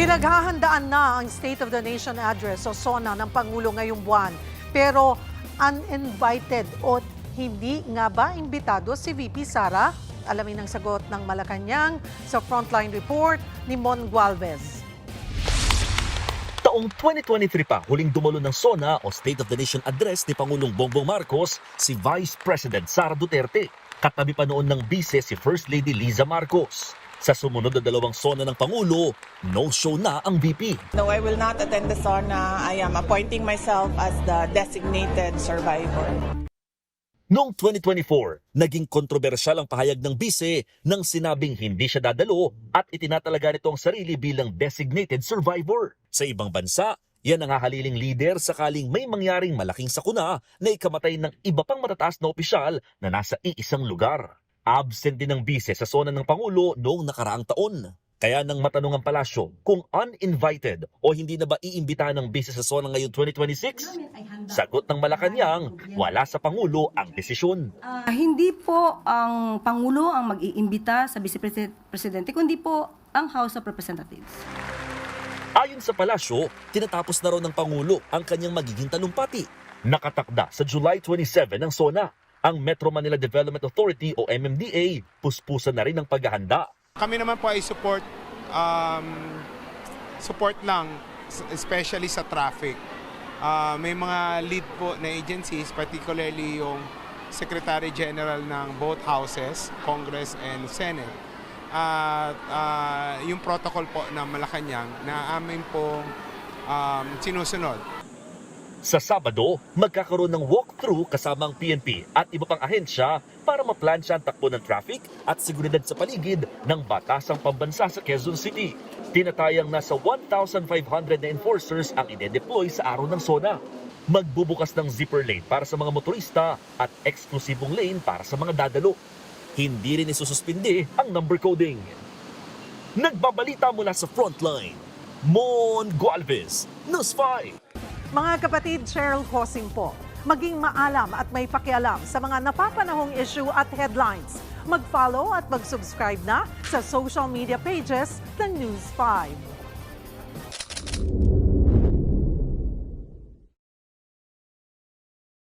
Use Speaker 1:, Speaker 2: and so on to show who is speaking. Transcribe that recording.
Speaker 1: Pinaghahandaan na ang State of the Nation Address o SONA ng Pangulo ngayong buwan. Pero uninvited o hindi nga ba imbitado si VP Sara? Alamin ang sagot ng Malacanang sa Frontline Report ni Mon Gualvez.
Speaker 2: Taong 2023 pa, huling dumalo ng SONA o State of the Nation Address ni Pangulong Bongbong Marcos si Vice President Sara Duterte. Katabi pa noon ng bise si First Lady Liza Marcos. Sa sumunod na dalawang SONA ng Pangulo, no-show na ang VP.
Speaker 3: No, I will not attend the SONA. I am appointing myself as the designated survivor.
Speaker 2: Noong 2024, naging kontrobersyal ang pahayag ng bise nang sinabing hindi siya dadalo at itinatalaga nito ang sarili bilang designated survivor. Sa ibang bansa, yan ang hahaliling leader sakaling may mangyaring malaking sakuna na ikamatay ng iba pang matataas na opisyal na nasa iisang lugar. Absent din ng bise sa SONA ng Pangulo noong nakaraang taon. Kaya nang matanong ang palasyo kung uninvited o hindi na ba iimbitahan ng bise sa SONA ngayong 2026, sagot ng Malacanang, wala sa Pangulo ang desisyon.
Speaker 4: Hindi po ang Pangulo ang mag-iimbita sa Vice Presidente, kundi po ang House of Representatives.
Speaker 2: Ayon sa palasyo, tinatapos na raw ng Pangulo ang kanyang magiging talumpati. Nakatakda sa July 27 ng SONA. Ang Metro Manila Development Authority o MMDA, puspusan na rin ang paghahanda.
Speaker 5: Kami naman po ay support lang, especially sa traffic. May mga lead po na agencies, particularly yung Secretary General ng both houses, Congress and Senate. Yung protocol po ng Malacanang na amin pong sinusunod.
Speaker 2: Sa Sabado, magkakaroon ng walkthrough kasama ang PNP at iba pang ahensya para maplansya ang takbo ng traffic at seguridad sa paligid ng batasang pambansa sa Quezon City. Tinatayang nasa 1,500 na enforcers ang ide-deploy sa araw ng SONA. Magbubukas ng zipper lane para sa mga motorista at eksklusibong lane para sa mga dadalo. Hindi rin isususpindi ang number coding. Nagbabalita mula sa Frontline, Mon Gualvez, News 5.
Speaker 1: Mga kapatid, Cheryl Cosing po. Maging maalam at may pakialam sa mga napapanahong issue at headlines. Mag-follow at mag-subscribe na sa social media pages ng News 5.